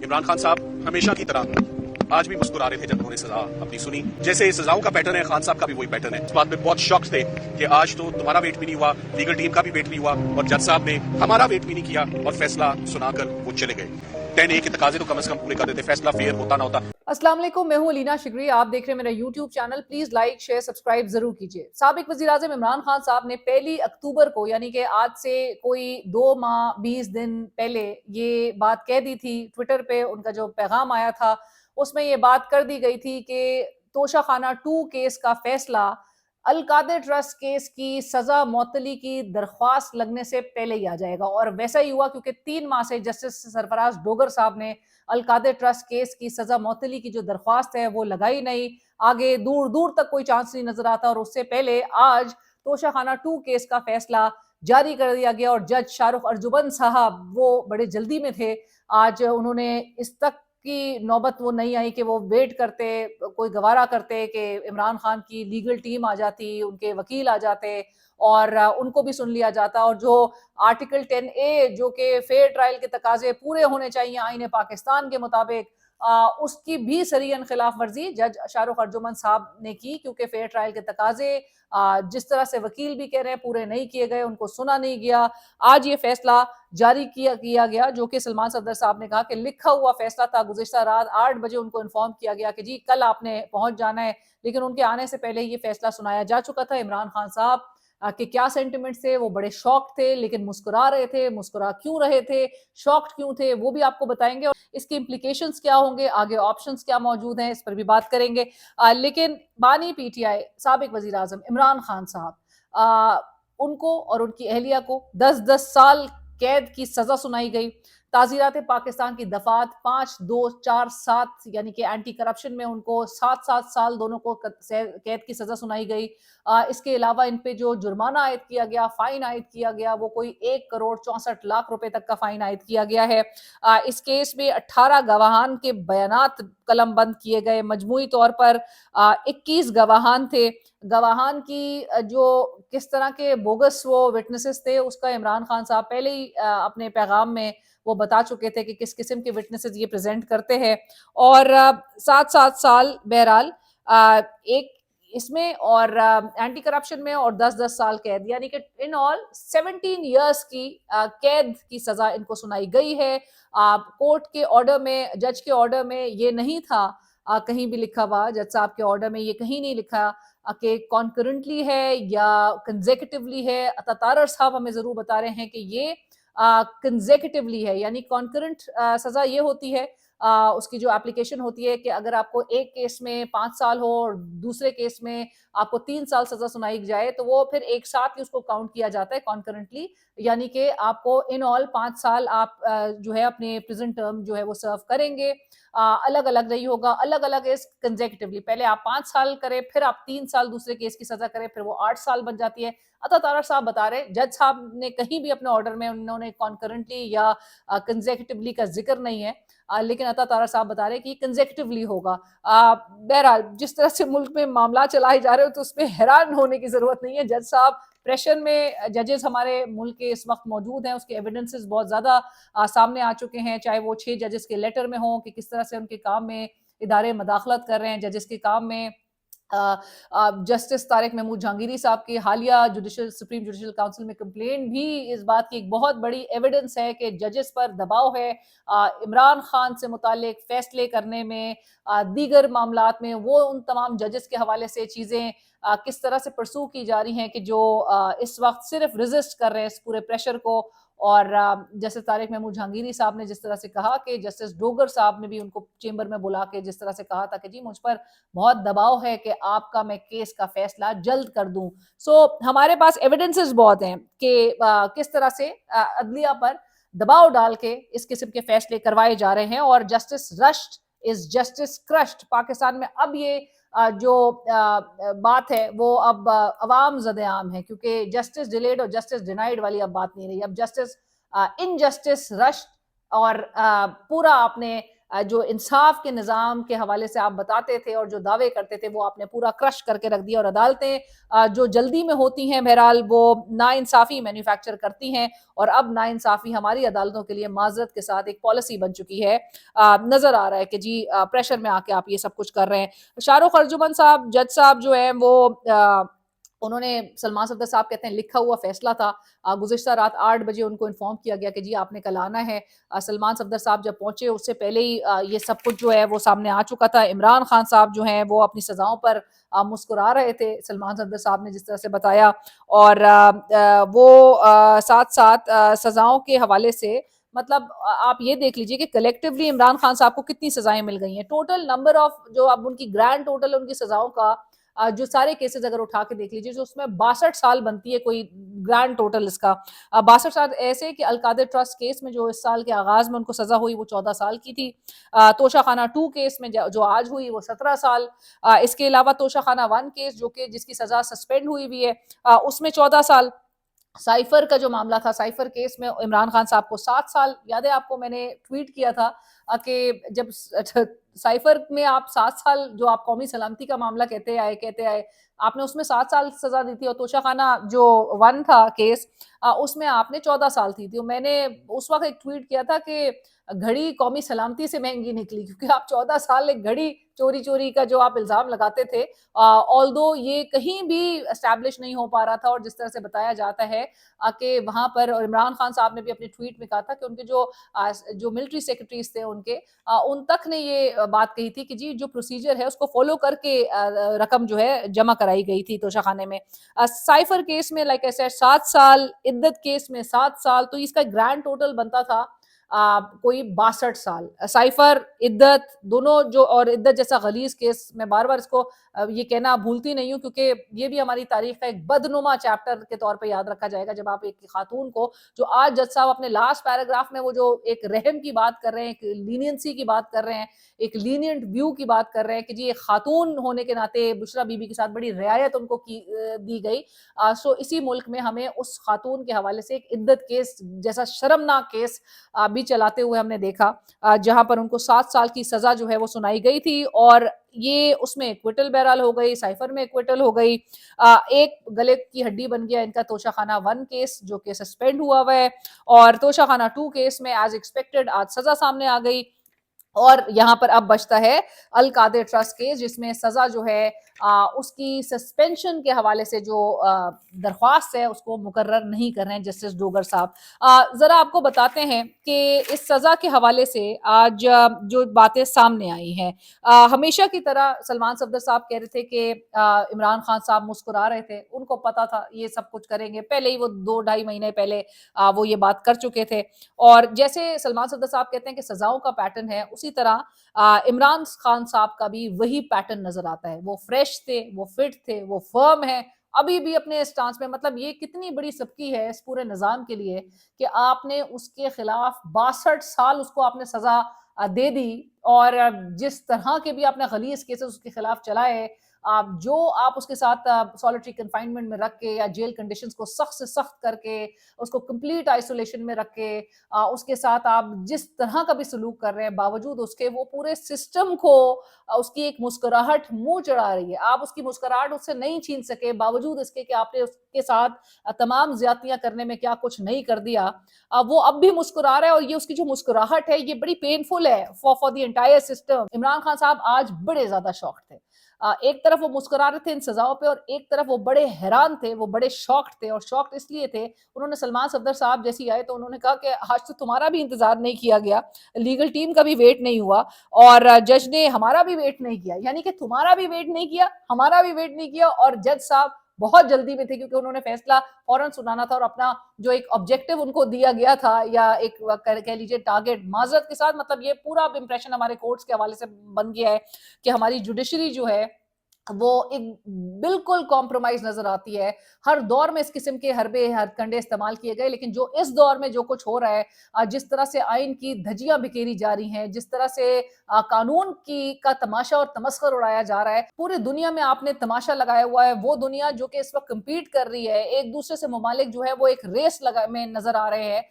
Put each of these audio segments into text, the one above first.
عمران خان صاحب ہمیشہ کی طرح آج بھی مسکرا رہے تھے جب انہوں نے سزا اپنی سنی. جیسے سزاؤں کا پیٹرن ہے, خان صاحب کا بھی وہی پیٹرن ہے. اس بات پہ بہت شاک تھے کہ آج تو تمہارا ویٹ بھی نہیں ہوا, لیگل ٹیم کا بھی ویٹ نہیں ہوا, اور جج صاحب نے ہمارا ویٹ بھی نہیں کیا اور فیصلہ سنا کر وہ چلے گئے. 10A کے تقاضے تو کم از کم پورے کر دیتے, فیصلہ فیئر ہوتا نہ ہوتا. السلام علیکم, میں ہوں علینا شگری, آپ دیکھ رہے ہیں میرا YouTube channel. Please like share subscribe ضرور کیجیے. سابق وزیر اعظم عمران خان صاحب نے 1 اکتوبر کو, یعنی کہ آج سے کوئی 2 ماہ 20 دن پہلے یہ بات کہہ دی تھی. ٹویٹر پہ ان کا جو پیغام آیا تھا اس میں یہ بات کر دی گئی تھی کہ توشہ خانہ 2 کیس کا فیصلہ القادر ٹرسٹ کیس کی سزا معطلی کی درخواست لگنے سے پہلے ہی آ جائے گا. اور ویسا ہی ہوا, کیونکہ 3 ماہ سے جسٹس سرفراز ڈوگر صاحب نے القادر ٹرسٹ کیس کی سزا معطلی کی جو درخواست ہے وہ لگائی نہیں. آگے دور دور تک کوئی چانس نہیں نظر آتا, اور اس سے پہلے آج توشہ خانہ 2 کیس کا فیصلہ جاری کر دیا گیا. اور جج شاہ رخ ارجمند صاحب وہ بڑے جلدی میں تھے. آج انہوں نے اس تک کی نوبت وہ نہیں آئی کہ وہ ویٹ کرتے, کوئی گوارا کرتے کہ عمران خان کی لیگل ٹیم آ جاتی, ان کے وکیل آ جاتے اور ان کو بھی سن لیا جاتا. اور جو آرٹیکل 10A جو کہ فیئر ٹرائل کے تقاضے پورے ہونے چاہیے آئین پاکستان کے مطابق, اس کی بھی سریعاً خلاف ورزی جج شاہ رخ ارجمند صاحب نے کی, کیونکہ فیئر ٹرائل کے تقاضے جس طرح سے وکیل بھی کہہ رہے ہیں پورے نہیں کیے گئے, ان کو سنا نہیں گیا. آج یہ فیصلہ جاری کیا گیا, جو کہ سلمان صدر صاحب نے کہا کہ لکھا ہوا فیصلہ تھا. گزشتہ رات 8 بجے ان کو انفارم کیا گیا کہ جی کل آپ نے پہنچ جانا ہے, لیکن ان کے آنے سے پہلے یہ فیصلہ سنایا جا چکا تھا. عمران خان صاحب کہ کیا سینٹیمنٹس تھے, وہ بڑے شاک تھے, لیکن مسکرا رہے تھے. مسکرا کیوں رہے تھے, شاکڈ کیوں تھے, وہ بھی آپ کو بتائیں گے, اور اس کی امپلیکیشنز کیا ہوں گے, آگے آپشنز کیا موجود ہیں, اس پر بھی بات کریں گے. لیکن بانی PTI سابق وزیر اعظم عمران خان صاحب, ان کو اور ان کی اہلیہ کو 10 سال قید کی سزا سنائی گئی. تعزیرات پاکستان کی دفعات 5, 2, 4, 7 یعنی کہ اینٹی کرپشن میں ان کو 7 سال دونوں کو قید کی سزا سنائی گئی. اس کے علاوہ ان پہ جو جرمانہ عائد کیا گیا, فائن عائد کیا گیا, وہ کوئی 1 کروڑ 64 لاکھ روپے تک کا فائن عائد کیا گیا ہے. اس کیس میں 18 گواہان کے بیانات قلم بند کیے گئے. مجموعی طور پر 21 گواہان تھے. گواہان کی جو کس طرح کے بوگس وہ وٹنسز تھے, اس کا عمران خان صاحب پہلے ہی اپنے پیغام میں وہ بتا چکے تھے کہ کس قسم کے وٹنسز یہ پریزنٹ کرتے ہیں. اور 7 سال بہرحال ایک اس میں اور اینٹی کرپشن میں, اور 10 سال قید, یعنی کہ ان آل 17 ایئرس کی قید کی سزا ان کو سنائی گئی ہے. کورٹ کے آرڈر میں, جج کے آرڈر میں یہ نہیں تھا کہیں بھی لکھا ہوا, جج صاحب کے آرڈر میں یہ کہیں نہیں لکھا کہ کانکرنٹلی ہے یا کنزیکٹیولی ہے. عطا طارر صاحب ہمیں ضرور بتا رہے ہیں کہ یہ کنزیکٹیولی ہے, یعنی کانکرنٹ سزا یہ ہوتی ہے, اس کی جو اپلیکیشن ہوتی ہے کہ اگر آپ کو ایک کیس میں 5 سال ہو اور دوسرے کیس میں آپ کو 3 سال سزا سنائی جائے, تو وہ پھر ایک ساتھ ہی اس کو کاؤنٹ کیا جاتا ہے کانکرنٹلی, یعنی کہ آپ کو ان آل 5 سال آپ جو ہے اپنے پریزن ٹرم جو ہے وہ سرو کریں گے. الگ الگ نہیں ہوگا, الگ الگ از کنزیکٹیولی, پہلے آپ 5 سال کریں, پھر آپ 3 سال دوسرے کیس کی سزا کریں, پھر وہ 8 سال بن جاتی ہے. عطا طارر صاحب بتا رہے, جج صاحب نے کہیں بھی اپنے آرڈر میں انہوں نے کانکرنٹلی یا کنزیکٹیولی کا ذکر نہیں ہے, لیکن عطا طارر صاحب بتا رہے کہ کنزیکٹیولی ہوگا. بہرحال جس طرح سے ملک میں معاملات چلائے جا رہے ہو تو اس میں حیران ہونے کی ضرورت نہیں ہے. جج صاحب پریشر میں, ججز ہمارے ملک کے اس وقت موجود ہیں, اس کے ایویڈنسز بہت زیادہ سامنے آ چکے ہیں, چاہے وہ 6 ججز کے لیٹر میں ہوں کہ کس طرح سے ان کے کام میں ادارے مداخلت کر رہے ہیں, ججز کے کام میں. جسٹس طارق محمود جہانگیری صاحب کی حالیہ سپریم جوڈیشل کاؤنسل میں کمپلین بھی اس بات کی ایک بہت بڑی ایویڈنس ہے کہ ججز پر دباؤ ہے عمران خان سے متعلق فیصلے کرنے میں, دیگر معاملات میں. وہ ان تمام ججز کے حوالے سے چیزیں کس طرح سے پرسو کی جا رہی ہیں کہ جو اس وقت صرف ریزسٹ کر رہے ہیں اس پورے پریشر کو. اور جسٹس طارق محمود جہانگیری صاحب نے جس طرح سے کہا کہ جسٹس ڈوگر صاحب نے بھی ان کو چیمبر میں بلا کے جس طرح سے کہا تھا کہ جی مجھ پر بہت دباؤ ہے کہ آپ کا میں کیس کا فیصلہ جلد کر دوں. سو ہمارے پاس ایویڈنسز بہت ہیں کہ کس طرح سے عدلیہ پر دباؤ ڈال کے اس قسم کے فیصلے کروائے جا رہے ہیں. اور justice rushed is justice crushed Pakistan میں اب یہ جو بات ہے وہ اب عوام زد عام ہے, کیونکہ جسٹس ڈیلیڈ اور جسٹس ڈینائیڈ والی اب بات نہیں رہی. اب جسٹس انجسٹس رشڈ اور پورا آپ نے جو انصاف کے نظام کے حوالے سے آپ بتاتے تھے اور جو دعوے کرتے تھے وہ آپ نے پورا کرش کر کے رکھ دیا، اور عدالتیں جو جلدی میں ہوتی ہیں بہرحال وہ ناانصافی مینوفیکچر کرتی ہیں، اور اب ناانصافی ہماری عدالتوں کے لیے معذرت کے ساتھ ایک پالیسی بن چکی ہے۔ نظر آ رہا ہے کہ جی پریشر میں آ کے آپ یہ سب کچھ کر رہے ہیں۔ شاہ رخ ارجمن صاحب، جج صاحب جو ہیں وہ انہوں نے سلمان صفدر صاحب کہتے ہیں لکھا ہوا فیصلہ تھا، گزشتہ رات 8 بجے ان کو انفارم کیا گیا کہ جی آپ نے کل آنا ہے۔ سلمان صفدر صاحب جب پہنچے اس سے پہلے ہی یہ سب کچھ جو ہے وہ سامنے آ چکا تھا۔ عمران خان صاحب جو ہیں وہ اپنی سزاؤں پر مسکرا رہے تھے، سلمان صفدر صاحب نے جس طرح سے بتایا، اور وہ ساتھ ساتھ سزاؤں کے حوالے سے مطلب آپ یہ دیکھ لیجئے کہ کلیکٹیولی عمران خان صاحب کو کتنی سزائیں مل گئی ہیں۔ ٹوٹل نمبر آف جو اب ان کی گرینڈ ٹوٹل ان کی سزاؤں کا جو سارے کیسز اگر اٹھا کے دیکھ لیجئے جو اس میں 62 سال بنتی ہے کوئی گرینڈ ٹوٹل اس کا 62 سال ایسے کہ القادر ٹرسٹ کیس میں جو اس سال کے آغاز میں ان کو سزا ہوئی وہ 14 سال کی تھی، توشہ خانہ 2 کیس میں جو آج ہوئی وہ 17 سال، اس کے علاوہ توشہ خانہ 1 کیس جو کہ جس کی سزا سسپینڈ ہوئی بھی ہے اس میں 14 سال، سائفر کا جو معاملہ تھا سائفر کیس میں عمران خان صاحب کو 7 سال، یاد ہے آپ کو میں نے ٹویٹ کیا تھا کہ جب سائفر میں آپ 7 سال جو آپ قومی سلامتی کا معاملہ کہتے آئے آپ نے اس میں 7 سال سزا دی تھی، اور توشہ خانہ جو 1 تھا کیس اس میں آپ نے 14 سال تھی میں نے اس وقت ایک ٹویٹ کیا تھا کہ گھڑی قومی سلامتی سے مہنگی نکلی، کیونکہ آپ 14 سال ایک گھڑی چوری کا جو آپ الزام لگاتے تھے، آلدو یہ کہیں بھی اسٹیبلش نہیں ہو پا رہا تھا، اور جس طرح سے بتایا جاتا ہے کہ وہاں پر، اور عمران خان صاحب نے بھی اپنے ٹویٹ میں کہا تھا کہ ان کے جو ملٹری سیکرٹریز تھے ان تک نے یہ بات کہی تھی کہ جی جو پروسیجر ہے اس کو فالو کر کے رقم جو ہے جمع کرائی گئی تھی توشہ خانے میں۔ سائفر کیس میں لائک ایسے 7 سال، عدت کیس میں 7 سال، تو اس کا گرینڈ ٹوٹل بنتا تھا کوئی 62 سال۔ سائفر، عدت دونوں جو، اور عدت جیسا غلیظ کیس میں بار بار اس کو یہ کہنا بھولتی نہیں ہوں کیونکہ یہ بھی ہماری تاریخ کا ایک بدنما چیپٹر کے طور پہ یاد رکھا جائے گا جب آپ ایک خاتون کو، جو آج جج صاحب اپنے لاسٹ پیراگراف میں وہ جو ایک رحم کی بات کر رہے ہیں، ایک لینینسی کی بات کر رہے ہیں، ایک لینینٹ ویو کی بات کر رہے ہیں کہ جی ایک خاتون ہونے کے ناطے بشرا بی بی کے ساتھ بڑی رعایت ان کو دی گئی، سو اسی ملک میں ہمیں اس خاتون کے حوالے سے ایک عدت کیس جیسا شرمناک کیس بھی چلاتے ہوئے ہم نے دیکھا جہاں پر ان کو 7 سال کی سزا جو ہے وہ سنائی گئی تھی، اور یہ اس میں ایکویٹل بہرحال ہو گئی، سائفر میں ایکویٹل ہو گئی، ایک گلے کی ہڈی بن گیا ان کا توشہ خانہ 1 کیس جو کہ سسپینڈ ہوا ہے، اور توشہ خانہ 2 کیس میں ایز ایکسپیکٹڈ آج سزا سامنے آ گئی، اور یہاں پر اب بچتا ہے القادر ٹرسٹ کیس جس میں سزا جو ہے اس کی سسپینشن کے حوالے سے جو درخواست ہے اس کو مقرر نہیں کر رہے ہیں جسٹس ڈوگر صاحب۔ ذرا آپ کو بتاتے ہیں کہ اس سزا کے حوالے سے آج جو باتیں سامنے آئی ہیں، ہمیشہ کی طرح سلمان صفدر صاحب کہہ رہے تھے کہ عمران خان صاحب مسکرا رہے تھے، ان کو پتا تھا یہ سب کچھ کریں گے، پہلے ہی وہ 2-2.5 مہینے پہلے وہ یہ بات کر چکے تھے، اور جیسے سلمان صفدر صاحب کہتے ہیں کہ سزاؤں کا پیٹرن ہے، اسی طرح عمران خان صاحب کا بھی وہی پیٹرن نظر آتا ہے، وہ فریش تھے، وہ فٹ تھے، وہ فرم ہیں ابھی بھی اپنے اسٹانس میں، مطلب یہ کتنی بڑی سبکی ہے اس پورے نظام کے لیے کہ آپ نے اس کے خلاف 62 سال اس کو آپ نے سزا دے دی، اور جس طرح کے بھی آپ نے غلیظ کیسز اس کے خلاف چلائے، جو آپ اس کے ساتھ سولیٹری کنفائنمنٹ میں رکھ کے یا جیل کنڈیشنز کو سخت سے سخت کر کے اس کو کمپلیٹ آئسولیشن میں رکھ کے اس کے ساتھ آپ جس طرح کا بھی سلوک کر رہے ہیں، باوجود اس کے وہ پورے سسٹم کو اس کی ایک مسکراہٹ منہ چڑھا رہی ہے، آپ اس کی مسکراہٹ اس سے نہیں چھین سکے، باوجود اس کے کہ آپ نے اس کے ساتھ تمام زیادتیاں کرنے میں کیا کچھ نہیں کر دیا، وہ اب بھی مسکرا رہا ہے، اور یہ اس کی جو مسکراہٹ ہے یہ بڑی پینفل ہے for the entire system. Imran Khan صاحب آج بڑے زیادہ شاکڈ تھے، ایک طرف وہ مسکرا رہے تھے ان سزاؤں پہ، اور ایک طرف وہ بڑے حیران تھے، وہ بڑے شاکڈ تھے، اور شاکڈ اس لیے تھے انہوں نے سلمان صفدر صاحب جیسی آئے تو انہوں نے کہا کہ آج تو تمہارا بھی انتظار نہیں کیا گیا، لیگل ٹیم کا بھی ویٹ نہیں ہوا، اور جج نے ہمارا بھی ویٹ نہیں کیا، یعنی کہ تمہارا بھی ویٹ نہیں کیا، ہمارا بھی ویٹ نہیں کیا، اور جج صاحب بہت جلدی میں تھے کیونکہ انہوں نے فیصلہ فوراً سنانا تھا، اور اپنا جو ایک آبجیکٹو ان کو دیا گیا تھا یا ایک کہہ لیجیے ٹارگٹ، معذرت کے ساتھ مطلب یہ پورا امپریشن ہمارے کورٹس کے حوالے سے بن گیا ہے کہ ہماری جوڈیشری جو ہے وہ ایک بالکل کمپرومائز نظر آتی ہے. ہر دور میں اس قسم کے حربے ہتھکنڈے استعمال کیے گئے، لیکن جو اس دور میں جو کچھ ہو رہا ہے، جس طرح سے آئین کی دھجیاں بکھیری جا رہی ہیں، جس طرح سے قانون کا تماشا اور تمسخر اڑایا جا رہا ہے، پوری دنیا میں آپ نے تماشا لگایا ہوا ہے. وہ دنیا جو کہ اس وقت کمپیٹ کر رہی ہے، ایک دوسرے سے ممالک جو ہے وہ ایک ریس میں نظر آ رہے ہیں،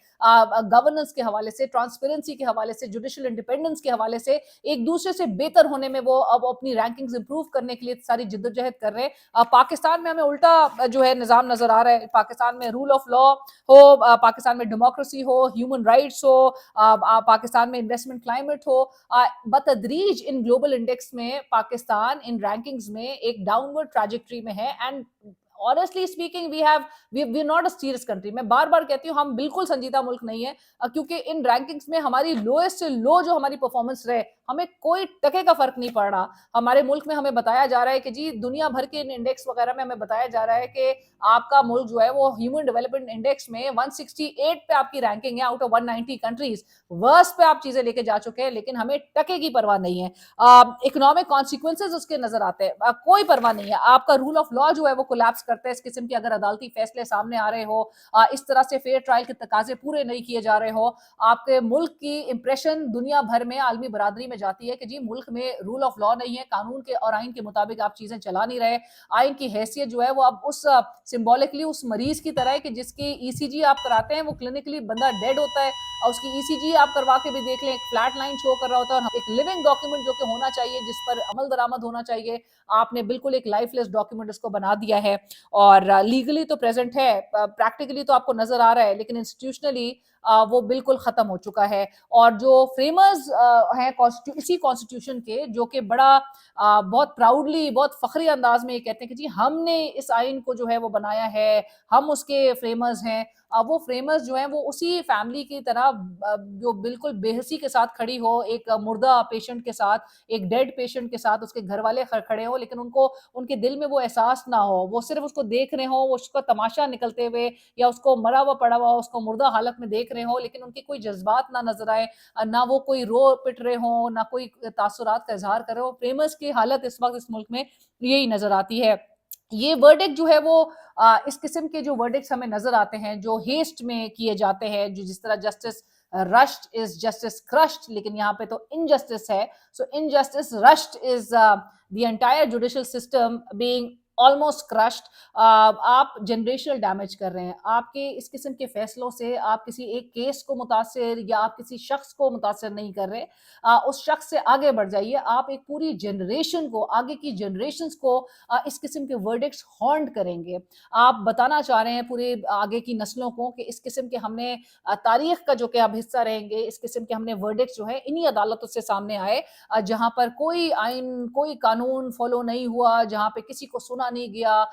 گورننس کے حوالے سے، ٹرانسپیرنسی کے حوالے سے، جوڈیشل انڈیپینڈنس کے حوالے سے ایک دوسرے سے بہتر ہونے میں وہ اب اپنی رینکنگز امپروو کرنے کے لیے ساری جدوجہد کر رہے ہیں. پاکستان میں ہمیں الٹا جو ہے نظام نظر آ رہا ہے. پاکستان میں رول آف لا ہو، پاکستان میں ڈیموکریسی ہو، ہیومن رائٹس ہو، پاکستان میں انویسٹمنٹ کلائمیٹ ہو، بتدریج ان گلوبل انڈیکس میں پاکستان ان رینکنگز میں ایک ڈاؤن ورڈ ٹریجیکٹری میں ہے. And honestly speaking we're not a serious country. میں بار بار کہتی ہوں ہم بالکل سنجیدہ ملک نہیں ہے، کیونکہ ان رینکنگز میں ہماری لوئسٹ سے لو جو ہماری پرفارمنس رہے، ہمیں کوئی ٹکے کا فرق نہیں پڑ رہا. ہمارے ملک میں ہمیں بتایا جا رہا ہے کہ جی دنیا بھر کے انڈیکس وغیرہ میں ہمیں بتایا جا رہا ہے کہ آپ کا ملک جو ہے وہ ہیومن ڈیولپمنٹ انڈیکس میں 168 پہ آپ کی رینکنگ ہے آؤٹ آف 190 کنٹریز. ورس پہ آپ چیزیں لے کے جا چکے ہیں، لیکن ہمیں ٹکے کی پرواہ نہیں ہے. اکنامک کانسیکوینسز اس کے نظر آتے ہیں، کوئی پرواہ نہیں ہے. آپ کا رول آف لا جو ہے وہ کولیپس کرتا ہے اس قسم کے اگر عدالتی فیصلے سامنے آ رہے ہو، اس طرح سے فیئر ٹرائل کے تقاضے پورے نہیں کیے جا رہے ہو. آپ کے ملک کی امپریشن دنیا بھر میں عالمی برادری میں جاتی ہے کہ جی ملک میں رول آف لا نہیں ہے، قانون کے اور آئین کے مطابق آپ چیزیں چلا نہیں رہے. آئین کی حیثیت جو ہے وہ اب اس سمبولکلی اس مریض کی طرح ہے کہ جس کی ای سی جی آپ کراتے ہیں، وہ کلینکلی بندہ ڈیڈ ہوتا ہے اور اس کی ای سی جی آپ کروا کے بھی دیکھ لیں، ایک فلیٹ لائن شو کر رہا ہوتا ہے. اور ایک لیونگ ڈاکیومنٹ جو کہ ہونا چاہیے، جس پر عمل درآمد ہونا چاہیے، آپ نے بالکل ایک لائف لیس ڈاکیومنٹ اس کو بنا دیا ہے. اور لیگلی تو پریزنٹ ہے، پریکٹیکلی تو آپ کو نظر آ رہا ہے، لیکن انسٹیٹیوشنلی وہ بالکل ختم ہو چکا ہے. اور جو فریمرز ہیں اسی کانسٹیٹیوشن کے، جو کہ بڑا بہت پراؤڈلی، بہت فخری انداز میں یہ کہتے ہیں کہ جی ہم نے اس آئین کو جو ہے وہ بنایا ہے، ہم اس کے فریمرز ہیں. وہ فریمرز جو ہیں وہ اسی فیملی کی طرح جو بالکل بے حسی کے ساتھ کھڑی ہو، ایک مردہ پیشنٹ کے ساتھ، ایک ڈیڈ پیشنٹ کے ساتھ اس کے گھر والے کھڑے ہوں، لیکن ان کے دل میں وہ احساس نہ ہو، وہ صرف اس کو دیکھ رہے ہوں، وہ اس کا تماشا نکلتے ہوئے یا اس کو مرا ہوا پڑا ہوا، اس کو مردہ حالت میں دیکھ رہے ہوں، لیکن ان کے کوئی جذبات نہ نظر آئے، نہ وہ کوئی رو پٹ رہے ہوں، نہ کوئی تاثرات کا اظہار کر رہے ہوں. فریمرز کی حالت اس وقت اس ملک میں یہی نظر آتی ہے. یہ ورڈکٹ جو ہے وہ اس قسم کے جو ورڈکٹس ہمیں نظر آتے ہیں جو ہیسٹ میں کیے جاتے ہیں، جو جس طرح justice rushed is justice crushed, لیکن یہاں پہ تو انجسٹس ہے. So injustice rushed is the entire judicial system being almost crushed. آپ جنریشنل ڈیمیج کر رہے ہیں. آپ کے اس قسم کے فیصلوں سے آپ کسی ایک کیس کو متاثر یا آپ کسی شخص کو متاثر نہیں کر رہے. اس شخص سے آگے بڑھ جائیے. آپ ایک پوری جنریشن کو، آگے کی جنریشنز کو اس قسم کے ورڈکٹس ہانٹ کریں گے. آپ بتانا چاہ رہے ہیں پورے آگے کی نسلوں کو کہ اس قسم کے ہم نے تاریخ کا جو کہ اب حصہ رہیں گے، اس قسم کے ہم نے ورڈکٹس جو ہیں انہی عدالتوں سے سامنے آئے جہاں پر کوئی آئین، کوئی قانون فالو نہیں ہوا، جہاں پہ کسی کو سنا نہیں گیا.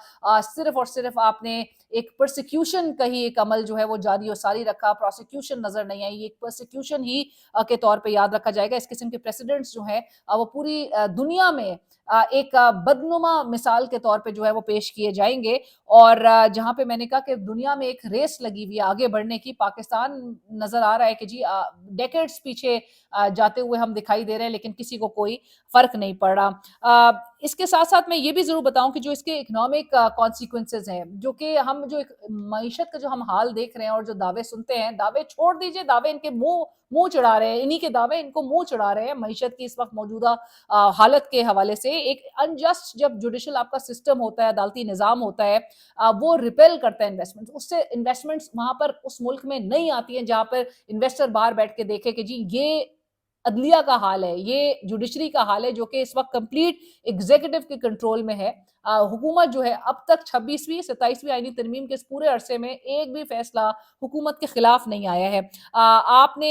صرف اور صرف آپ نے ایک پرسیکیوشن کا ہی ایک عمل جو ہے وہ جاری و ساری رکھا. پروسیکیوشن نظر نہیں آئی. ایک پرسیکیوشن ہی کے طور پہ یاد رکھا جائے گا. اس قسم کے پریسیڈنٹس جو ہیں وہ پوری دنیا میں ایک بدنما مثال کے طور پہ جو ہے وہ پیش کیے جائیں گے. اور جہاں پہ میں نے کہا کہ دنیا میں ایک ریس لگی ہوئی ہے آگے بڑھنے کی، پاکستان نظر آ رہا ہے کہ جی ڈیکیڈز پیچھے جاتے ہوئے ہم دکھائی دے رہے ہیں، لیکن کسی کو کوئی فرق نہیں پڑ رہا. اس کے ساتھ ساتھ میں یہ بھی ضرور بتاؤں کہ جو اس کے اکنامک کانسیکوینسز ہیں، جو کہ ہم جو معیشت کا جو ہم حال دیکھ رہے ہیں اور جو دعوے سنتے ہیں، دعوے چھوڑ دیجئے، دعوے ان کے منہ چڑھا رہے ہیں، انہی کے دعوے ان کو منہ چڑھا رہے ہیں معیشت کی اس وقت موجودہ حالت کے حوالے سے. ایک انجسٹ جب جوڈیشل آپ کا سسٹم ہوتا ہے، عدالتی نظام ہوتا ہے، وہ ریپیل کرتا ہے انویسٹمنٹ. اس سے انویسٹمنٹس وہاں پر اس ملک میں نہیں آتی ہیں جہاں پر انویسٹر باہر بیٹھ کے دیکھے کہ جی یہ عدلیہ کا حال ہے، یہ جوڈیشری کا حال ہے، جو کہ اس وقت کمپلیٹ ایگزیکٹو کے کنٹرول میں ہے. حکومت جو ہے اب تک 26ویں 27ویں آئینی ترمیم کے اس پورے عرصے میں ایک بھی فیصلہ حکومت کے خلاف نہیں آیا ہے. آپ نے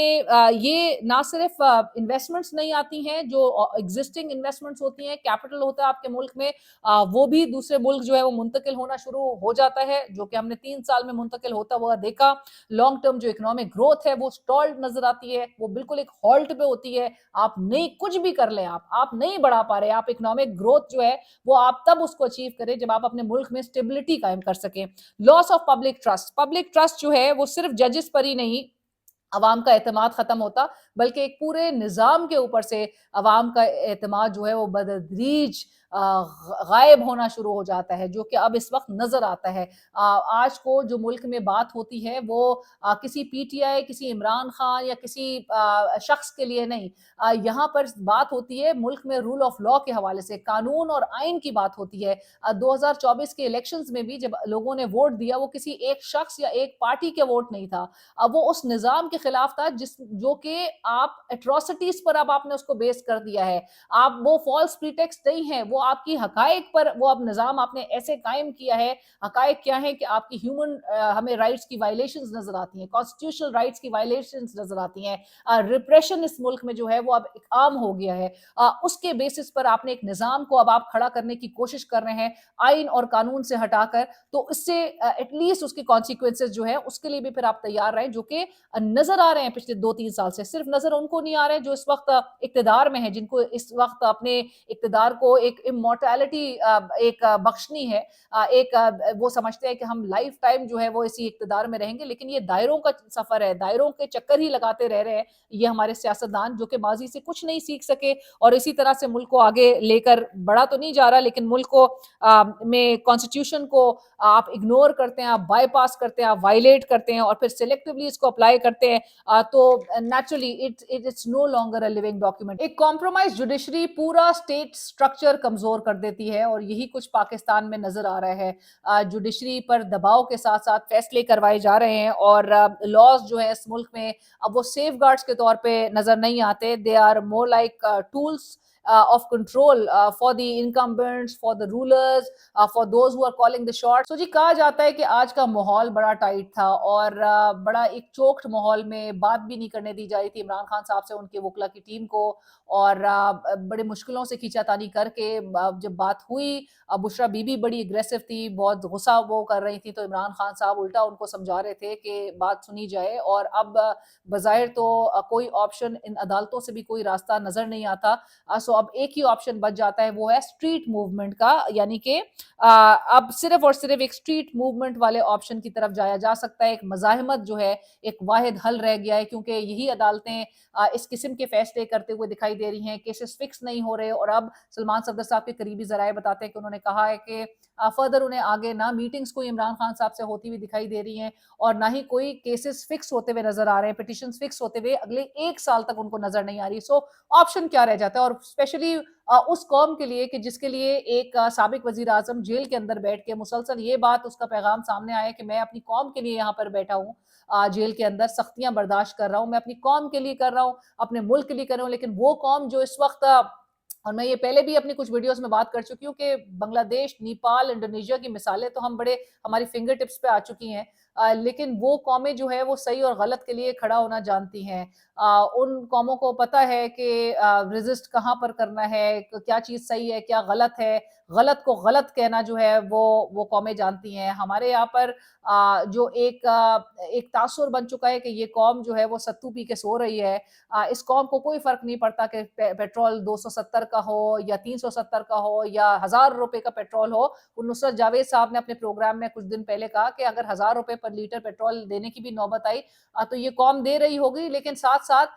یہ نہ صرف انویسٹمنٹس نہیں آتی ہیں، جو ایگزسٹنگ انویسٹمنٹس ہوتی ہیں، کیپٹل ہوتا ہے آپ کے ملک میں، وہ بھی دوسرے ملک جو ہے وہ منتقل ہونا شروع ہو جاتا ہے، جو کہ ہم نے 3 سال میں منتقل ہوتا ہوا دیکھا. لانگ ٹرم جو اکنامک گروتھ ہے وہ سٹالڈ نظر آتی ہے، وہ بالکل ایک ہالٹ پہ ہوتی ہے. آپ نہیں کچھ بھی کر لیں، آپ نہیں بڑھا پا رہے. آپ اکنامک گروتھ جو ہے وہ آپ تب اس کو اچیو کریں جب آپ اپنے ملک میں اسٹیبلٹی قائم کر سکیں. لاس آف پبلک ٹرسٹ جو ہے وہ صرف ججز پر ہی نہیں عوام کا اعتماد ختم ہوتا، بلکہ ایک پورے نظام کے اوپر سے عوام کا اعتماد جو ہے وہ بدتدریج غائب ہونا شروع ہو جاتا ہے، جو کہ اب اس وقت نظر آتا ہے۔ آج کو جو ملک میں بات ہوتی ہے وہ کسی پی ٹی آئی، کسی عمران خان یا کسی شخص کے لیے نہیں، یہاں پر بات ہوتی ہے ملک میں رول آف لا کے حوالے سے، قانون اور آئین کی بات ہوتی ہے۔ 2024 کے الیکشنز میں بھی جب لوگوں نے ووٹ دیا، وہ کسی ایک شخص یا ایک پارٹی کے ووٹ نہیں تھا، اب وہ اس نظام کے خلاف تھا جو کہ آپ ایٹراسٹیز پر اب آپ نے اس کو بیس کر دیا ہے۔ آپ وہ فالس پریٹیکسٹ نہیں ہیں، وہ آپ کی حقائق پر وہ اب نظام آپ نے ایسے قائم کیا ہے۔ حقائق کیا ہیں کہ آپ کی ہمیں رائٹس کی وائلیشنز نظر آتی ہیں، کانسٹیٹیوشنل رائٹس کی وائلیشنز نظر آتی ہیں، ریپریشن اس ملک میں جو ہے وہ اب عام ہو گیا ہے۔ اس کے بیسس پر آپ نے ایک نظام کو اب آپ کھڑا کرنے کی کوشش کر رہے ہیں آئین اور قانون سے ہٹا کر، تو اس سے ایٹ لیسٹ اس کے کانسیکوینسز جو ہے اس کے لیے بھی پھر آپ تیار رہیں، جو کہ نظر آ رہے ہیں پچھلے 2-3 سال سے۔ صرف نظر ان کو نہیں آ رہے جو اس وقت اقتدار میں ہیں، جن کو اس وقت اپنے اقتدار کو ایک امورٹیلٹی ایک بخشنی ہے، ایک وہ سمجھتے ہیں کہ ہم لائف ٹائم جو ہے وہ اسی اقتدار میں رہیں گے، لیکن یہ دائروں کا سفر ہے، دائروں کے چکر ہی لگاتے رہ رہے ہیں یہ ہمارے سیاستدان، جو کہ ماضی سے کچھ نہیں سیکھ سکے اور اسی طرح سے ملک کو آگے لے کر بڑھا تو نہیں جا رہا، لیکن ملک کو میں کانسٹیٹیوشن کو آپ اگنور کرتے ہیں، آپ بائی پاس کرتے ہیں، آپ وائلیٹ کرتے ہیں اور پھر سلیکٹیولی اس کو اپلائی کرتے ہیں، تو naturally it's no longer a living document. ایک کمپرومائز جوڈیشری پورا اسٹیٹ سٹرکچر کمزور کر دیتی ہے اور یہی کچھ پاکستان میں نظر آ رہا ہے۔ جوڈیشری پر دباؤ کے ساتھ ساتھ فیصلے کروائے جا رہے ہیں اور لاز جو ہے اس ملک میں اب وہ سیف گارڈز کے طور پہ نظر نہیں آتے، they are more like tools of control for the incumbents, for the rulers, for those who are calling the shots۔ تو جی کہا جاتا ہے کہ آج کا ماحول بڑا ٹائٹ تھا اور بڑا ایک چوکٹ ماحول میں بات بھی نہیں کرنے دی جا رہی تھی عمران خان صاحب سے ان کے وکلا کی ٹیم کو، اور بڑے مشکلوں سے کھینچا تانی کر کے جب بات ہوئی، بشرا بی بی بڑی اگریسو تھی، بہت غصہ وہ کر رہی تھی، تو عمران خان صاحب الٹا ان کو سمجھا رہے تھے کہ بات سنی جائے، اور اب بظاہر تو کوئی آپشن ان عدالتوں سے بھی کوئی راستہ نظر نہیں آتا، سو اب ایک ہی آپشن بچ جاتا ہے، وہ ہے اسٹریٹ موومنٹ کا، یعنی کہ اب صرف اور صرف ایک اسٹریٹ موومنٹ والے آپشن کی طرف جایا جا سکتا ہے۔ ایک مزاحمت جو ہے ایک واحد حل رہ گیا ہے، کیونکہ یہی عدالتیں اس قسم کے فیصلے کرتے ہوئے دکھائی دے رہی ہیں، کیسز فکس نہیں ہو رہے، اور اب سلمان صفدر صاحب کے قریبی ذرائع بتاتے ہیں کہ انہوں نے کہا ہے کہ فردر انہیں آگے نہ میٹنگز کوئی عمران خان صاحب سے ہوتی ہوئی دکھائی دے رہی ہیں اور نہ ہی کوئی کیسز فکس ہوتے ہوئے نظر آ رہے ہیں، پٹیشنز فکس ہوتے ہوئے اگلے 1 سال تک ان کو نظر نہیں آ رہی۔ سو آپشن کیا رہ جاتا ہے، اور اسپیشلی اس قوم کے لیے کہ جس کے لیے ایک سابق وزیر اعظم جیل کے اندر بیٹھ کے مسلسل یہ بات اس کا پیغام سامنے آیا کہ میں اپنی قوم کے لیے یہاں پر بیٹھا ہوں، جیل کے اندر سختیاں برداشت کر رہا ہوں، میں اپنی قوم کے لیے کر رہا ہوں، اپنے ملک کے لیے کر رہا ہوں، لیکن وہ قوم جو اس وقت، اور میں یہ پہلے بھی اپنی کچھ ویڈیوز میں بات کر چکی ہوں کہ بنگلہ دیش، نیپال، انڈونیشیا کی مثالیں تو ہم بڑے ہماری فنگر ٹپس پہ آ چکی ہیں، لیکن وہ قومیں جو ہے وہ صحیح اور غلط کے لیے کھڑا ہونا جانتی ہیں، ان قوموں کو پتہ ہے کہ ریزسٹ کہاں پر کرنا ہے، کیا چیز صحیح ہے کیا غلط ہے، غلط کو غلط کہنا جو ہے وہ قومیں جانتی ہیں۔ ہمارے یہاں پر جو ایک تاثر بن چکا ہے کہ یہ قوم جو ہے وہ ستو پی کے سو رہی ہے، اس قوم کو کوئی فرق نہیں پڑتا کہ پیٹرول 270 کا ہو یا 370 کا ہو یا 1000 روپے کا پیٹرول ہو۔ نصرت جاوید صاحب نے اپنے پروگرام میں کچھ دن پہلے کہا کہ اگر 1000 روپے پر لیٹر پیٹرول دینے کی بھی نوبت آئی تو یہ قوم دے رہی ہوگی، لیکن ساتھ ساتھ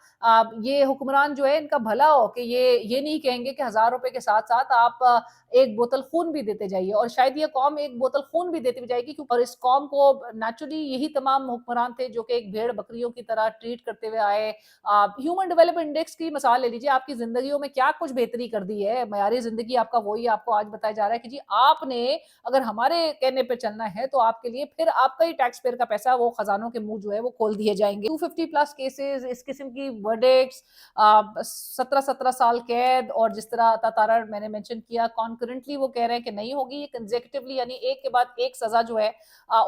یہ حکمران جو ہے ان کا بھلا ہو کہ یہ نہیں کہیں گے کہ 1000 روپے کے ساتھ ساتھ آپ ایک بوتل خون بھی دیتے جائیے، اور شاید یہ قوم ایک بوتل خون بھی دیتی جائے گی، اور اس قوم کو نیچرلی یہی تمام حکمران تھے جو کہ ایک بھیڑ بکریوں کی طرح ٹریٹ کرتے ہوئے آئے۔ ہیومن ڈیولپمنٹ انڈیکس کی مثال لے لیجیے، آپ کی زندگیوں میں کیا کچھ بہتری کر دی ہے، معیاری زندگی آپ کا وہی آپ کو آج بتایا جا رہا ہے کہ جی آپ نے اگر ہمارے کہنے پہ چلنا ہے تو آپ کے لیے پھر آپ کا ہی ٹیکس پیئر کا پیسہ وہ خزانوں کے منہ جو ہے وہ کھول دیے جائیں گے۔ 250 پلس کیسز، اس قسم کی ورڈکٹس، 17 سال قید، اور جس طرح تارا میں نے مینشن کیا کانکرنٹلی وہ کہہ رہے ہیں کہ نہیں ہوگی، یہ کنزیکٹیولی یعنی ایک کے بعد ایک سزا جو ہے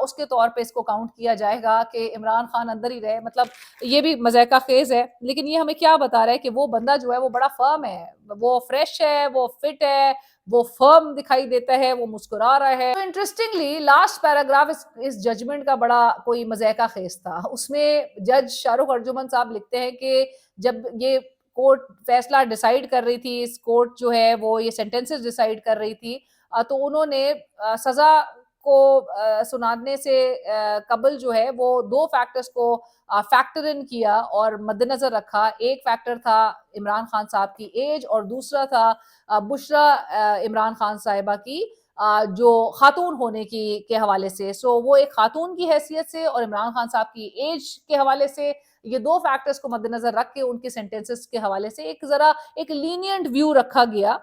اس کے طور پہ اس کو کاؤنٹ کیا جائے گا کہ عمران خان اندر ہی رہے، مطلب یہ بھی مضحکہ خیز ہے، لیکن یہ ہمیں کیا بتا رہا ہے کہ وہ بندہ جو ہے وہ بڑا فرم ہے، وہ فریش ہے، وہ فٹ ہے، وہ فرم دکھائی دیتا ہے، وہ مسکرا رہا ہے۔ تو انٹرسٹنگلی لاسٹ پیراگراف اس ججمنٹ کا بڑا کوئی مضحکہ خیز تھا، اس میں جج شاہ رخ ارجمن صاحب لکھتے ہیں کہ جب یہ کورٹ فیصلہ ڈیسائیڈ کر رہی تھی، اس کورٹ جو ہے وہ یہ سینٹنسز ڈیسائیڈ کر رہی تھی، تو انہوں نے سزا کو سنانے سے قبل جو ہے وہ 2 فیکٹرز کو فیکٹر ان کیا اور مد نظر رکھا. ایک فیکٹر تھا عمران خان صاحب کی ایج اور دوسرا تھا بشرا عمران خان صاحبہ کی جو خاتون ہونے کے حوالے سے. سو وہ ایک خاتون کی حیثیت سے اور عمران خان صاحب کی ایج کے حوالے سے یہ 2 فیکٹرز کو مد نظر رکھ کے ان کے سینٹنسز کے حوالے سے ایک ذرا ایک لینینٹ ویو رکھا گیا,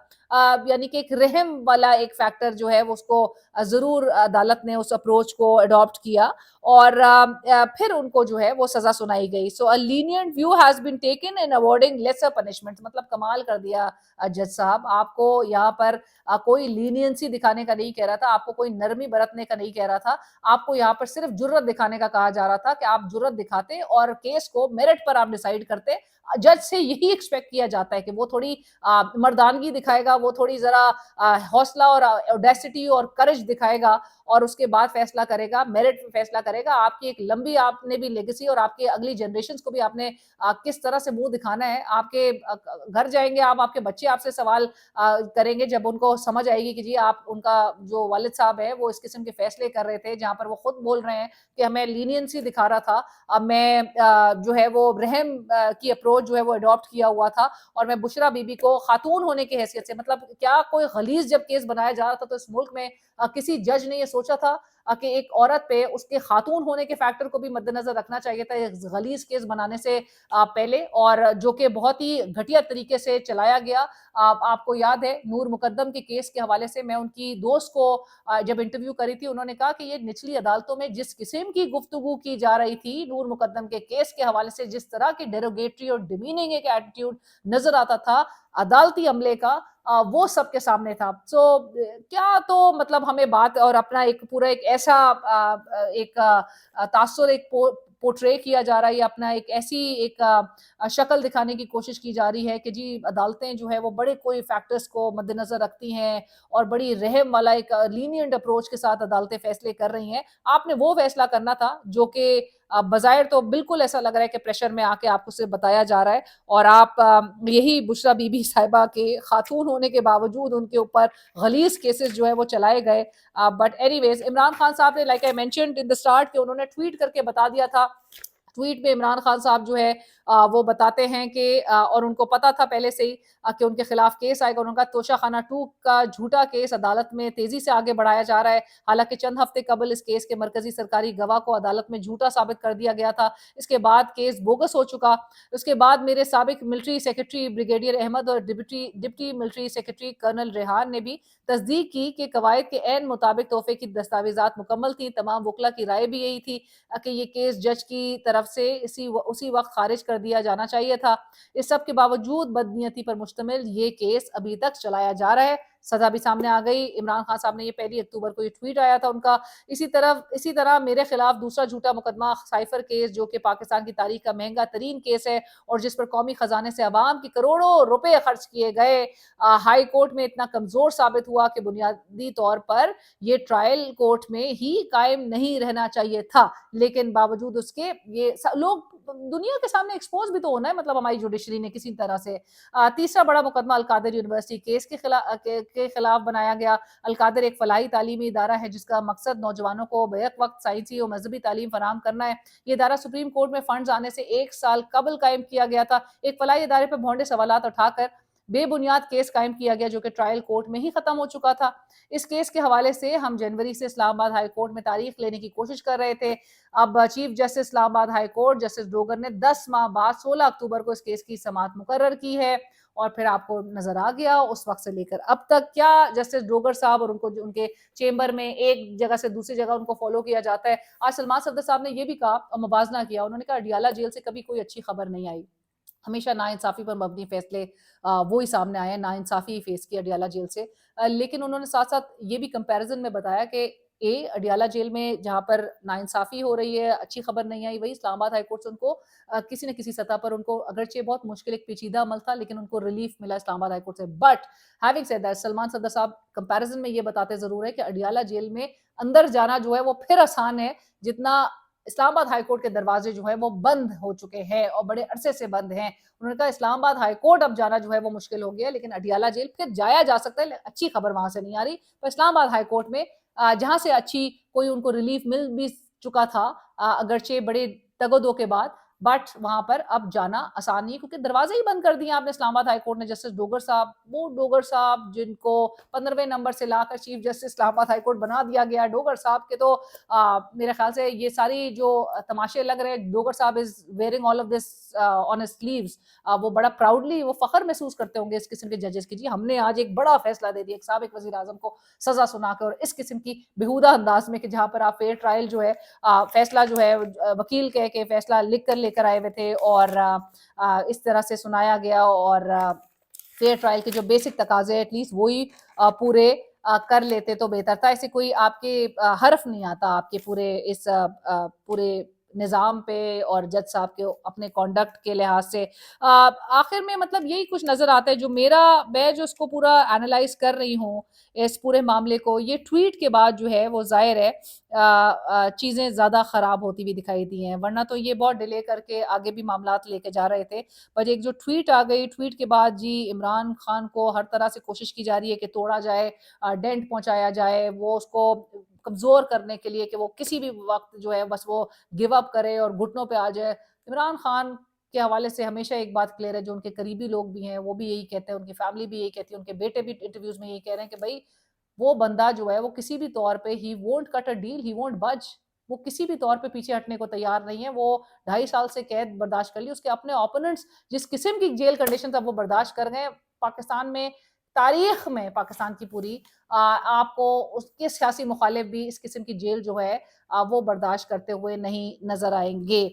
یعنی کہ ایک رحم والا ایک فیکٹر جو ہے وہ اس کو ضرور عدالت نے اس اپروچ کو اڈاپٹ کیا اور پھر ان کو جو ہے وہ سزا سنائی گئی. سو a lenient view has been taken in awarding lesser punishment. مطلب کمال کر دیا جج صاحب, آپ کو یہاں پر کوئی لینینسی دکھانے کا نہیں کہہ رہا تھا, آپ کو کوئی نرمی برتنے کا نہیں کہہ رہا تھا, آپ کو یہاں پر صرف جرت دکھانے کا کہا جا رہا تھا کہ آپ جرت دکھاتے اور کیس کو میرٹ پر آپ ڈیسائیڈ کرتے. جج سے یہی ایکسپیکٹ کیا جاتا ہے کہ وہ تھوڑی مردانگی دکھائے گا, وہ تھوڑی ذرا حوصلہ اور اوڈیسٹی اور کرج دکھائے گا اور اس کے بعد فیصلہ کرے گا, میرٹ پہ فیصلہ کرے گا. آپ کی ایک لمبی آپ نے بھی لیگیسی اور آپ کے اگلی جنریشنز کو بھی آپ نے کس طرح سے منہ دکھانا ہے. آپ کے گھر جائیں گے آپ کے بچے آپ سے سوال کریں گے جب ان کو سمجھ آئے گی کہ جی آپ ان کا جو والد صاحب ہے وہ اس قسم کے فیصلے کر رہے تھے جہاں پر وہ خود بول رہے ہیں کہ ہمیں لینینسی دکھا رہا تھا, اب میں جو ہے وہ رحم کی اپروچ جو ہے وہ اڈاپٹ کیا ہوا تھا اور میں بشرا بی بی کو خاتون ہونے کی حیثیت سے, مطلب کیا کوئی غلیظ جب کیس بنایا جا رہا تھا تو اس ملک میں کسی جج نے یہ سوچا تھا کہ ایک عورت پہ اس کے خاتون ہونے کے فیکٹر کو بھی مد نظر رکھنا چاہیے تھا ایک غلیظ کیس بنانے سے پہلے, اور جو کہ بہت ہی گھٹیا طریقے سے چلایا گیا. آپ کو یاد ہے نور مقدم کے کیس کے حوالے سے میں ان کی دوست کو جب انٹرویو کری تھی, انہوں نے کہا کہ یہ نچلی عدالتوں میں جس قسم کی گفتگو کی جا رہی تھی نور مقدم کے کیس کے حوالے سے, جس طرح کی ڈیروگیٹری اور ڈیمیننگ ایک ایٹیٹیوڈ نظر آتا تھا عدالتی عملے کا, وہ سب کے سامنے تھا. سو کیا تو مطلب ہمیں بات اور اپنا ایک پورا ایک ایسا ایک تاثر ایک پورٹرے کیا جا رہا ہے, اپنا ایک ایسی ایک شکل دکھانے کی کوشش کی جا رہی ہے کہ جی عدالتیں جو ہے وہ بڑے کوئی فیکٹرز کو مد نظر رکھتی ہیں اور بڑی رحم والا ایک لینینٹ اپروچ کے ساتھ عدالتیں فیصلے کر رہی ہیں. آپ نے وہ فیصلہ کرنا تھا جو کہ بظاہر تو بالکل ایسا لگ رہا ہے کہ پریشر میں آ کے آپ کو صرف بتایا جا رہا ہے, اور آپ یہی بشرا بی بی صاحبہ کے خاتون ہونے کے باوجود ان کے اوپر غلیظ کیسز جو ہے وہ چلائے گئے. بٹ اینی ویز عمران خان صاحب نے like I mentioned in the start کہ انہوں نے ٹویٹ کر کے بتا دیا تھا. ٹویٹ میں عمران خان صاحب جو ہے وہ بتاتے ہیں کہ اور ان کو پتا تھا پہلے سے ہی کہ ان کے خلاف کیس آئے گا. انہوں نے کہا توشہ خانہ 2 کا جھوٹا کیس عدالت میں تیزی سے آگے بڑھایا جا رہا ہے, حالانکہ چند ہفتے قبل اس کیس کے مرکزی سرکاری گواہ کو عدالت میں جھوٹا ثابت کر دیا گیا تھا. اس کے بعد کیس بوگس ہو چکا. اس کے بعد میرے سابق ملٹری سیکرٹری بریگیڈیئر احمد اور deputy military secretary colonel Rehan نے بھی تصدیق کی کہ قواعد کے عین مطابق تحفے کی دستاویزات مکمل تھیں. تمام وکلا کی رائے بھی یہی تھی کہ یہ کیس جج کی طرف سے اسی وقت خارج کر دیا جانا چاہیے تھا. اس سب کے باوجود بدنیتی پر مشتمل یہ کیس ابھی تک چلایا جا رہا ہے. سزا بھی سامنے آ گئی. عمران خان صاحب نے یہ 1 اکتوبر کو یہ ٹویٹ آیا تھا ان کا. اسی طرح میرے خلاف دوسرا جھوٹا مقدمہ سائفر کیس جو کہ پاکستان کی تاریخ کا مہنگا ترین کیس ہے اور جس پر قومی خزانے سے عوام کی کروڑوں روپے خرچ کیے گئے, ہائی کورٹ میں اتنا کمزور ثابت ہوا کہ بنیادی طور پر یہ ٹرائل کورٹ میں ہی قائم نہیں رہنا چاہیے تھا. لیکن باوجود اس کے یہ لوگ دنیا کے سامنے ایکسپوز بھی تو ہونا ہے, مطلب ہماری جوڈیشری نے کسی طرح سے. تیسرا بڑا مقدمہ القادر یونیورسٹی کیس کے خلاف بنایا گیا. القادر ایک فلاحی تعلیمی ادارہ ہے جس کا مقصد نوجوانوں کو بیک وقت سائنسی اور مذہبی تعلیم فراہم کرنا ہے. یہ ادارہ سپریم کورٹ میں فنڈز آنے سے 1 سال قبل قائم کیا گیا تھا. ایک فلاحی ادارے پر بھونڈے سوالات اٹھا کر بے بنیاد کیس قائم کیا گیا جو کہ ٹرائل کورٹ میں ہی ختم ہو چکا تھا. اس کیس کے حوالے سے ہم جنوری سے اسلام آباد ہائی کورٹ میں تاریخ لینے کی کوشش کر رہے تھے. اب چیف جسٹس اسلام آباد ہائی کورٹ جسٹس ڈوگر نے 10 ماہ بعد 16 اکتوبر کو اس کیس کی سماعت مقرر کی ہے. اور پھر آپ کو نظر آ گیا اس وقت سے لے کر اب تک کیا جسٹس ڈوگر صاحب اور ان کے چیمبر میں ایک جگہ سے دوسری جگہ ان کو فالو کیا جاتا ہے. آج سلمان صفدر صاحب نے یہ بھی کہا اور موازنہ کیا, انہوں نے کہا اڈیالہ جیل سے کبھی کوئی اچھی خبر نہیں آئی, ہمیشہ ناانصافی پر مبنی فیصلے وہی سامنے آئے ہیں, ناانصافی فیس کی اڈیالہ جیل سے. لیکن انہوں نے ساتھ ساتھ یہ بھی کمپیریزن میں بتایا کہ اڈیالہ جیل میں جہاں پر ناانصافی ہو رہی ہے, اچھی خبر نہیں آئی, وہی اسلام آباد ہائی کورٹ سے ان کو کسی نہ کسی سطح پر ان کو اگرچہ بہت مشکل ایک پیچیدہ عمل تھا لیکن ان کو ریلیف ملا اسلام آباد ہائی کورٹ سے. But having said that Salman Safdar صاحب کمپیریزن میں یہ بتاتے ضرور ہے کہ اڈیالہ جیل میں اندر جانا جو ہے وہ پھر آسان ہے جتنا اسلام آباد ہائی کورٹ کے دروازے جو ہیں وہ بند ہو چکے ہیں اور بڑے عرصے سے بند ہیں. انہوں نے کہا اسلام آباد ہائی کورٹ اب جانا جو ہے وہ مشکل ہو گیا, لیکن اڈیالہ جیل پھر جایا جا سکتا ہے. اچھی خبر وہاں سے نہیں آ رہی, پر اسلام آباد ہائی کورٹ میں جہاں سے اچھی کوئی ان کو ریلیف مل بھی چکا تھا اگرچہ بڑے تگودو کے بعد، بٹ وہاں پر اب جانا آسان نہیں ہے کیونکہ دروازے ہی بند کر دیے آپ نے اسلام آباد ہائی کورٹ نے. جسٹس ڈوگر صاحب، وہ ڈوگر صاحب جن کو 15ویں نمبر سے لا کر چیف جسٹس اسلام آباد ہائی کورٹ بنا دیا گیا. ڈوگر صاحب کے تو میرے خیال سے یہ ساری جو تماشے لگ رہے ہیں، ڈوگر صاحب is wearing all of this on his sleeves. وہ بڑا پراؤڈلی وہ فخر محسوس کرتے ہوں گے اس قسم کے ججز کی. جی ہم نے آج ایک بڑا فیصلہ دے دیا ایک سابق وزیر اعظم کو سزا سنا کے، اور اس قسم کی بےہودہ انداز میں کہ جہاں پر آپ فیئر ٹرائل جو ہے فیصلہ جو ہے وکیل کہہ کے فیصلہ لکھ کر لے کر آئے ہوئے تھے اور اس طرح سے سنایا گیا، اور فیئر ٹرائل کے جو بیسک تقاضے ایٹ لیسٹ وہی پورے کر لیتے تو بہتر تھا. ایسے کوئی آپ کے حرف نہیں آتا آپ کے پورے اس پورے نظام پہ اور جج صاحب کے اپنے کانڈکٹ کے لحاظ سے. آخر میں مطلب یہی کچھ نظر آتا ہے جو میں جو اس کو پورا اینالائز کر رہی ہوں اس پورے معاملے کو. یہ ٹویٹ کے بعد جو ہے وہ ظاہر ہے چیزیں زیادہ خراب ہوتی ہوئی دکھائی دی ہیں، ورنہ تو یہ بہت ڈیلے کر کے آگے بھی معاملات لے کے جا رہے تھے. پر ایک جو ٹویٹ آ گئی، ٹویٹ کے بعد جی عمران خان کو ہر طرح سے کوشش کی جا رہی ہے کہ توڑا جائے، ڈینٹ پہنچایا جائے، وہ اس کو کمزور کرنے کے لیے کہ وہ کسی بھی وقت جو ہے بس وہ گیو اپ کرے اور گھٹنوں پہ آ جائے. عمران خان کے حوالے سے ہمیشہ ایک بات کلیئر ہے، جو ان کے قریبی لوگ بھی ہیں وہ بھی یہی کہتے ہیں، ان کی فیملی بھی یہی کہتی ہے، ان کے بیٹے بھی انٹرویوز میں یہی کہہ رہے ہیں کہ بھائی وہ بندہ جو ہے وہ کسی بھی طور پہ he won't cut a deal, he won't budge. وہ کسی بھی طور پہ پیچھے ہٹنے کو تیار نہیں ہے. وہ 2.5 سال سے قید برداشت کر لی، اس کے اپنے اوپوننٹس جس قسم کی جیل کنڈیشن تھا وہ برداشت کر گئے. پاکستان میں تاریخ میں پاکستان کی پوری آپ کو اس کے سیاسی مخالف بھی اس قسم کی جیل جو ہے وہ برداشت کرتے ہوئے نہیں نظر آئیں گے.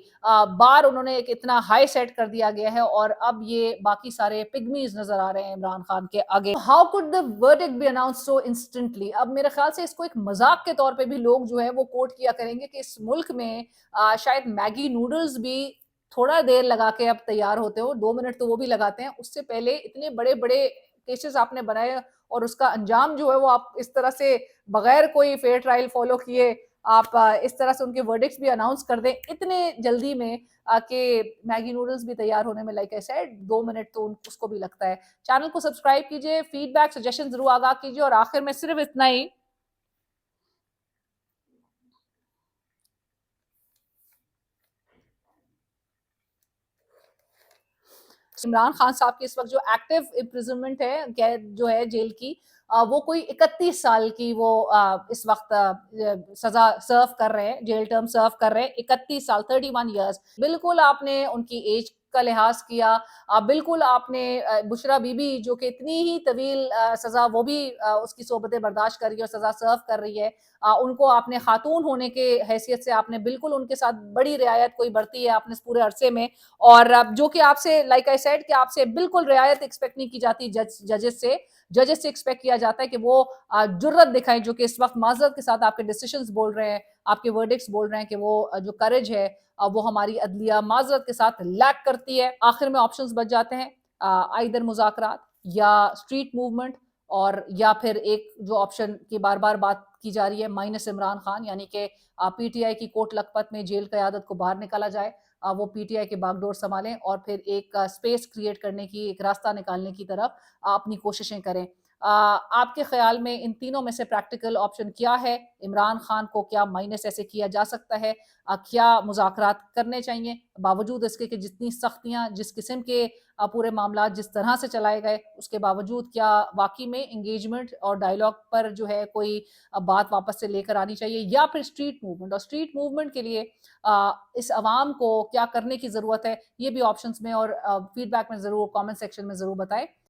بار انہوں نے ایک اتنا ہائی سیٹ کر دیا گیا ہے اور اب یہ باقی سارے پگمیز نظر آ رہے ہیں عمران خان کے آگے. How could the verdict be announced so instantly؟ اب میرے خیال سے اس کو ایک مذاق کے طور پہ بھی لوگ جو ہے وہ کوٹ کیا کریں گے کہ اس ملک میں شاید میگی نوڈلز بھی تھوڑا دیر لگا کے اب تیار ہوتے ہو، 2 منٹ تو وہ بھی لگاتے ہیں. اس سے پہلے اتنے بڑے بڑے کیسز آپ نے بنائے اور اس کا انجام جو ہے وہ آپ اس طرح سے بغیر کوئی فیئر ٹرائل فالو کیے آپ اس طرح سے ان کے ورڈکٹس بھی اناؤنس کر دیں اتنے جلدی میں کہ میگی نوڈلز بھی تیار ہونے میں لائک اے سیڈ 2 منٹ تو اس کو بھی لگتا ہے. چینل کو سبسکرائب کیجئے، فیڈ بیک سجیشن ضرور آگاہ کیجئے، اور آخر میں صرف اتنا ہی عمران خان صاحب کی اس وقت جو ایکٹیو امپریزنمنٹ ہے قید جو ہے جیل کی وہ کوئی 31 سال کی وہ اس وقت سزا سرو کر رہے ہیں، جیل ٹرم سرو کر رہے ہیں. 31 سال 31 ایئرز. بالکل آپ نے ان کی ایج کا لحاظ کیا، بالکل آپ نے بشرا بی بی جو کہ اتنی ہی طویل سزا وہ بھی اس کی صحبتیں برداشت کر رہی ہے اور سزا سرو کر رہی ہے، ان کو آپ نے خاتون ہونے کے حیثیت سے آپ نے بالکل ان کے ساتھ بڑی رعایت کوئی برتی ہے آپ نے اس پورے عرصے میں، اور جو کہ آپ سے لائک آئی سیڈ کہ آپ سے بالکل رعایت ایکسپیکٹ نہیں کی جاتی. ججز سے ایکسپیکٹ کیا جاتا ہے کہ وہ جرت دکھائیں، جو کہ اس وقت معذرت کے ساتھ آپ کے ڈیسیشنز بول رہے ہیں، آپ کے ورڈکٹس بول رہے ہیں کہ وہ جو کریج ہے وہ ہماری عدلیہ معذرت کے ساتھ لیک کرتی ہے. آخر میں آپشنز بچ جاتے ہیں، آئیدر مذاکرات یا اسٹریٹ موومنٹ، اور یا پھر ایک جو آپشن کی بار بار بات کی جا رہی ہے مائنس عمران خان، یعنی کہ پی ٹی آئی کی کوٹ لکھپت میں جیل قیادت کو باہر نکالا جائے، وہ پی ٹی آئی کے باغ ڈور سنبھالیں اور پھر ایک اسپیس کریٹ کرنے کی، ایک راستہ نکالنے کی طرف اپنی کوششیں کریں. آپ کے خیال میں ان تینوں میں سے پریکٹیکل آپشن کیا ہے؟ عمران خان کو کیا مائنس ایسے کیا جا سکتا ہے؟ کیا مذاکرات کرنے چاہیے باوجود اس کے کہ جتنی سختیاں، جس قسم کے پورے معاملات جس طرح سے چلائے گئے اس کے باوجود کیا واقعی میں انگیجمنٹ اور ڈائیلاگ پر جو ہے کوئی بات واپس سے لے کر آنی چاہیے، یا پھر اسٹریٹ موومنٹ؟ اور اسٹریٹ موومنٹ کے لیے اس عوام کو کیا کرنے کی ضرورت ہے، یہ بھی آپشنز میں اور فیڈ بیک میں ضرور کامنٹ سیکشن میں ضرور بتائیں.